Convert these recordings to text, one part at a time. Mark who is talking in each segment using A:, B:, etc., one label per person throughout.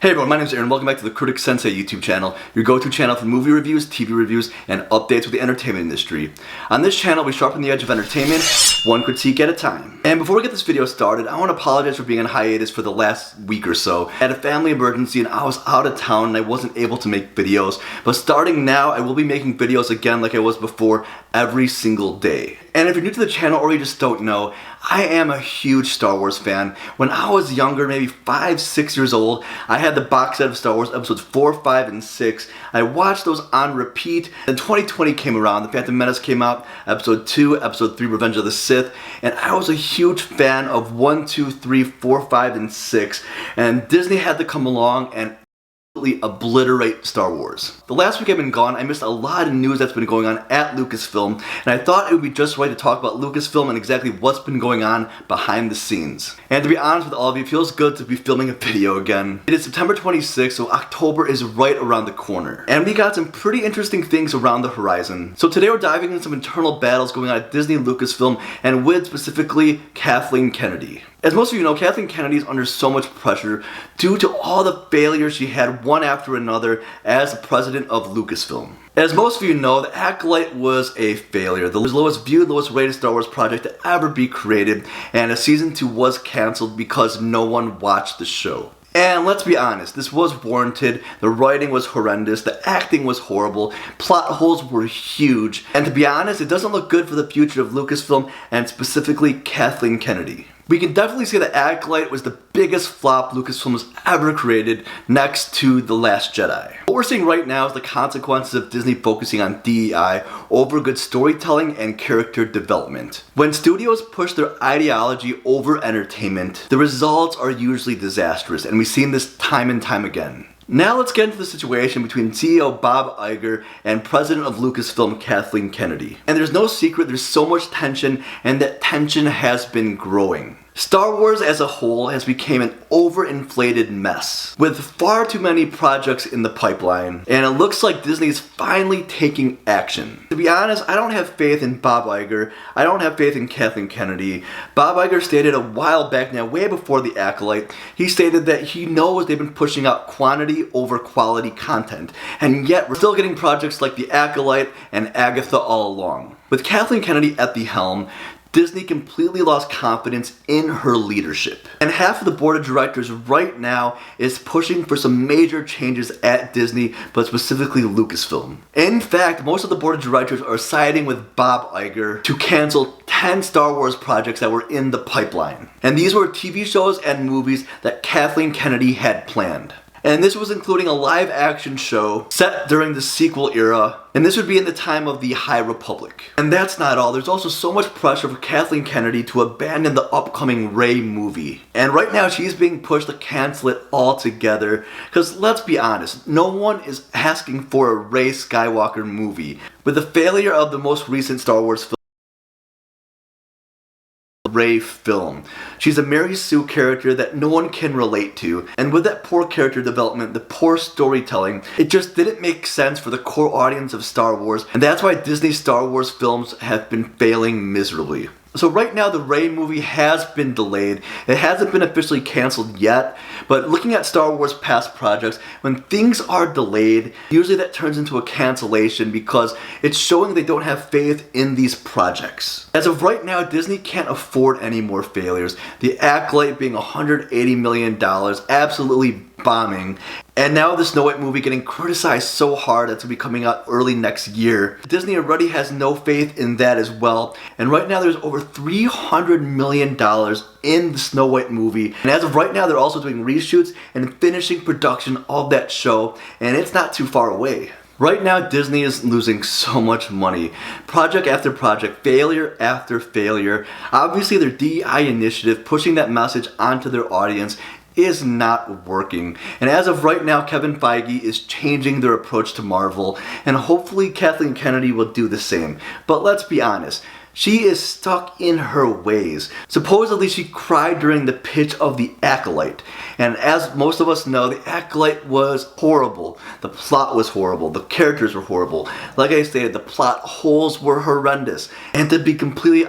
A: Hey everyone, my name is Aaron. Welcome back to the Critic Sensei YouTube channel, your go-to channel for movie reviews, TV reviews, and updates with the entertainment industry. On this channel, we sharpen the edge of entertainment, one critique at a time. And before we get this video started, I want to apologize for being on hiatus for the last week or so. I had a family emergency and I was out of town and I wasn't able to make videos. But starting now, I will be making videos again like I was before every single day. And if you're new to the channel or you just don't know, I am a huge Star Wars fan. When I was younger, maybe 5, 6 years old, I had the box set of Star Wars episodes 4, 5, and 6. I watched those on repeat. Then 2020 came around, The Phantom Menace came out, episode 2, episode 3, Revenge of the Sith, and I was a huge fan of 1, 2, 3, 4, 5, and 6. And Disney had to come along and obliterate Star Wars. The last week I've been gone, I missed a lot of news that's been going on at Lucasfilm, and I thought it would be just right to talk about Lucasfilm and exactly what's been going on behind the scenes. And to be honest with all of you, it feels good to be filming a video again. It is September 26th, so October is right around the corner. And we got some pretty interesting things around the horizon. So today we're diving into some internal battles going on at Disney Lucasfilm, and with specifically Kathleen Kennedy. As most of you know, Kathleen Kennedy is under so much pressure due to all the failures she had one after another as the president of Lucasfilm. As most of you know, The Acolyte was a failure. The lowest viewed, lowest rated Star Wars project to ever be created, and season 2 was cancelled because no one watched the show. And let's be honest, this was warranted, the writing was horrendous, the acting was horrible, plot holes were huge, and to be honest, it doesn't look good for the future of Lucasfilm and specifically Kathleen Kennedy. We can definitely say that Acolyte was the biggest flop Lucasfilm has ever created, next to The Last Jedi. What we're seeing right now is the consequences of Disney focusing on DEI over good storytelling and character development. When studios push their ideology over entertainment, the results are usually disastrous, and we've seen this time and time again. Now let's get into the situation between CEO Bob Iger and President of Lucasfilm Kathleen Kennedy. And there's no secret, there's so much tension, and that tension has been growing. Star Wars as a whole has become an overinflated mess, with far too many projects in the pipeline, and it looks like Disney is finally taking action. To be honest, I don't have faith in Bob Iger, I don't have faith in Kathleen Kennedy. Bob Iger stated a while back now, way before The Acolyte, he stated that he knows they've been pushing out quantity over quality content, and yet we're still getting projects like The Acolyte and Agatha all along. With Kathleen Kennedy at the helm, Disney completely lost confidence in her leadership. And half of the board of directors right now is pushing for some major changes at Disney, but specifically Lucasfilm. In fact, most of the board of directors are siding with Bob Iger to cancel 10 Star Wars projects that were in the pipeline. And these were TV shows and movies that Kathleen Kennedy had planned. And this was including a live action show set during the sequel era, and this would be in the time of the High Republic. And that's not all, there's also so much pressure for Kathleen Kennedy to abandon the upcoming Rey movie. And right now she's being pushed to cancel it altogether, because let's be honest, no one is asking for a Rey Skywalker movie. With the failure of the most recent Star Wars film, Rey film. She's a Mary Sue character that no one can relate to, and with that poor character development, the poor storytelling, it just didn't make sense for the core audience of Star Wars, and that's why Disney Star Wars films have been failing miserably. So right now the Rey movie has been delayed. It hasn't been officially canceled yet, but looking at Star Wars past projects, when things are delayed, usually that turns into a cancellation because it's showing they don't have faith in these projects. As of right now, Disney can't afford any more failures. The Acolyte being $180 million, absolutely bombing. And now the Snow White movie getting criticized so hard that's going to be coming out early next year. Disney already has no faith in that as well. And right now there's over $300 million in the Snow White movie. And as of right now they're also doing reshoots and finishing production of that show. And it's not too far away. Right now, Disney is losing so much money. Project after project, failure after failure. Obviously, their DEI initiative, pushing that message onto their audience, is not working. And as of right now, Kevin Feige is changing their approach to Marvel, and hopefully Kathleen Kennedy will do the same. But let's be honest, she is stuck in her ways. Supposedly she cried during the pitch of The Acolyte. And as most of us know, The Acolyte was horrible. The plot was horrible. The characters were horrible. Like I stated, the plot holes were horrendous. And to be completely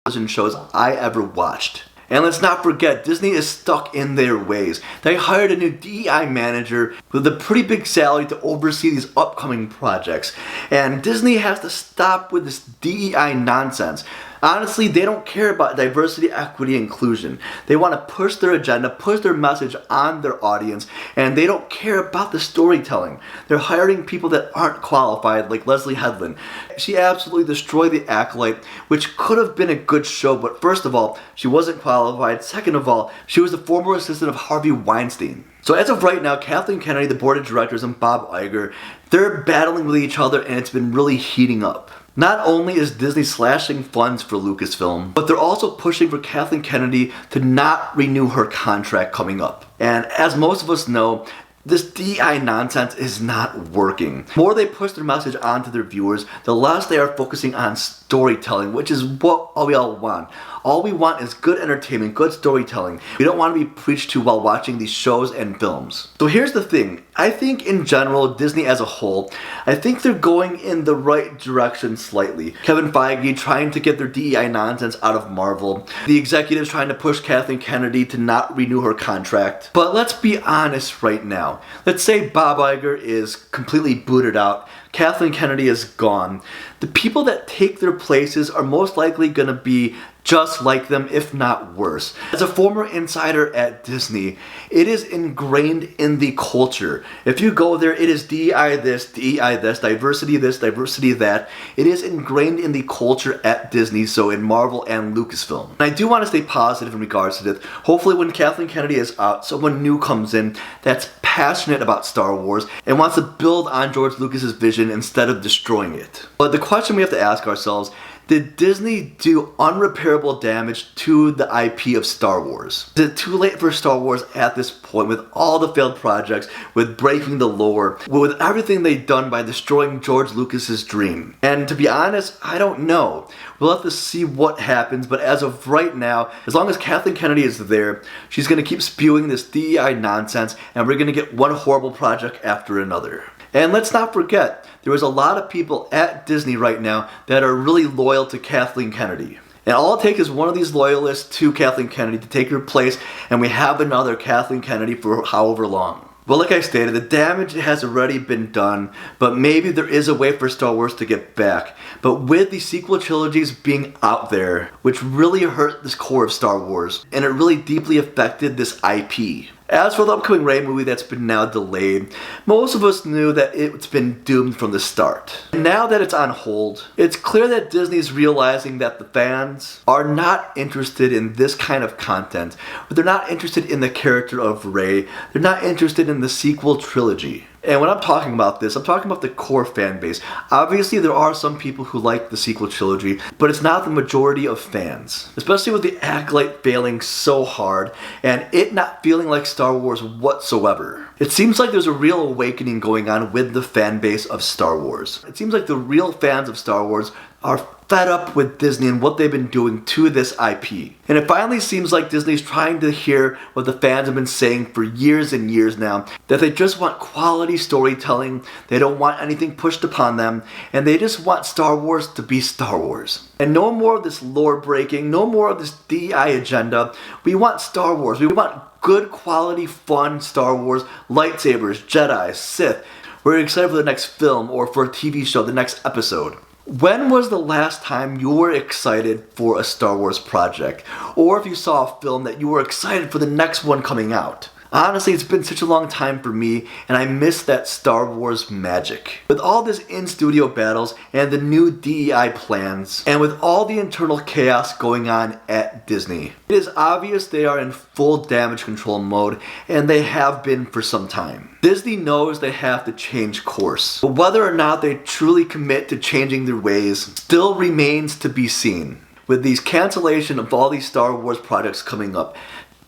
A: honest, shows I ever watched. And let's not forget, Disney is stuck in their ways. They hired a new DEI manager with a pretty big salary to oversee these upcoming projects. And Disney has to stop with this DEI nonsense. Honestly, they don't care about diversity, equity, inclusion. They want to push their agenda, push their message on their audience, and they don't care about the storytelling. They're hiring people that aren't qualified, like Leslye Headland. She absolutely destroyed The Acolyte, which could have been a good show, but first of all, she wasn't qualified. Second of all, she was the former assistant of Harvey Weinstein. So as of right now, Kathleen Kennedy, the board of directors, and Bob Iger, they're battling with each other, and it's been really heating up. Not only is Disney slashing funds for Lucasfilm, but they're also pushing for Kathleen Kennedy to not renew her contract coming up. And as most of us know, this DEI nonsense is not working. The more they push their message onto their viewers, the less they are focusing on storytelling, which is what we all want. All we want is good entertainment, good storytelling. We don't want to be preached to while watching these shows and films. So here's the thing. I think in general, Disney as a whole, I think they're going in the right direction slightly. Kevin Feige trying to get their DEI nonsense out of Marvel. The executives trying to push Kathleen Kennedy to not renew her contract. But let's be honest right now. Let's say Bob Iger is completely booted out. Kathleen Kennedy is gone. The people that take their places are most likely going to be just like them, if not worse. As a former insider at Disney, it is ingrained in the culture. If you go there, it is DEI this, diversity this, diversity that. It is ingrained in the culture at Disney, so in Marvel and Lucasfilm. And I do want to stay positive in regards to this. Hopefully when Kathleen Kennedy is out, someone new comes in that's passionate about Star Wars and wants to build on George Lucas's vision instead of destroying it. But the question we have to ask ourselves, did Disney do unrepairable damage to the IP of Star Wars? Is it too late for Star Wars at this point with all the failed projects, with breaking the lore, with everything they've done by destroying George Lucas's dream? And to be honest, I don't know. We'll have to see what happens, but as of right now, as long as Kathleen Kennedy is there, she's going to keep spewing this DEI nonsense, and we're going to get one horrible project after another. And let's not forget, there is a lot of people at Disney right now that are really loyal to Kathleen Kennedy. And all it takes is one of these loyalists to Kathleen Kennedy to take her place, and we have another Kathleen Kennedy for however long. Well, like I stated, the damage has already been done, but maybe there is a way for Star Wars to get back. But with the sequel trilogies being out there, which really hurt this core of Star Wars, and it really deeply affected this IP. As for the upcoming Rey movie that's been now delayed, most of us knew that it's been doomed from the start. And now that it's on hold, it's clear that Disney's realizing that the fans are not interested in this kind of content, but they're not interested in the character of Rey, they're not interested in the sequel trilogy. And when I'm talking about this, I'm talking about the core fan base. Obviously, there are some people who like the sequel trilogy, but it's not the majority of fans. Especially with The Acolyte failing so hard, and it not feeling like Star Wars whatsoever. It seems like there's a real awakening going on with the fan base of Star Wars. It seems like the real fans of Star Wars are fed up with Disney and what they've been doing to this IP. And it finally seems like Disney's trying to hear what the fans have been saying for years and years now, that they just want quality storytelling, they don't want anything pushed upon them, and they just want Star Wars to be Star Wars. And no more of this lore breaking, no more of this DEI agenda. We want Star Wars. We want good quality, fun Star Wars, lightsabers, Jedi, Sith. We're excited for the next film or for a TV show, the next episode. When was the last time you were excited for a Star Wars project? Or if you saw a film that you were excited for the next one coming out? Honestly, it's been such a long time for me, and I miss that Star Wars magic. With all this in-studio battles and the new DEI plans, and with all the internal chaos going on at Disney, it is obvious they are in full damage control mode, and they have been for some time. Disney knows they have to change course, but whether or not they truly commit to changing their ways still remains to be seen. With these cancellation of all these Star Wars projects coming up,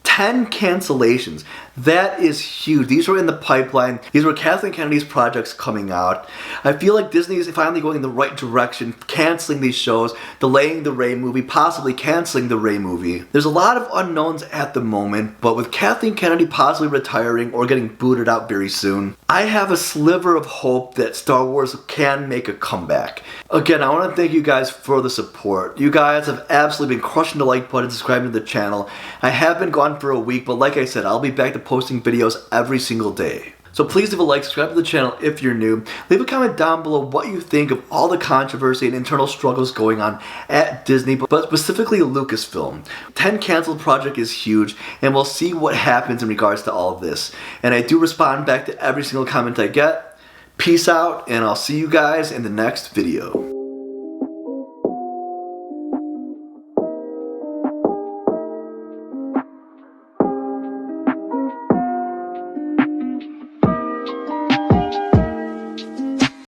A: 10 cancellations. That is huge. These were in the pipeline. These were Kathleen Kennedy's projects coming out. I feel like Disney is finally going in the right direction, canceling these shows, delaying the Rey movie, possibly canceling the Rey movie. There's a lot of unknowns at the moment, but with Kathleen Kennedy possibly retiring or getting booted out very soon, I have a sliver of hope that Star Wars can make a comeback. Again, I want to thank you guys for the support. You guys have absolutely been crushing the like button, subscribing to the channel. I have been gone for a week, but like I said, I'll be back to posting videos every single day. So please leave a like, subscribe to the channel if you're new. Leave a comment down below what you think of all the controversy and internal struggles going on at Disney, but specifically Lucasfilm. 10 canceled project is huge, and we'll see what happens in regards to all of this. And I do respond back to every single comment I get. Peace out, and I'll see you guys in the next video.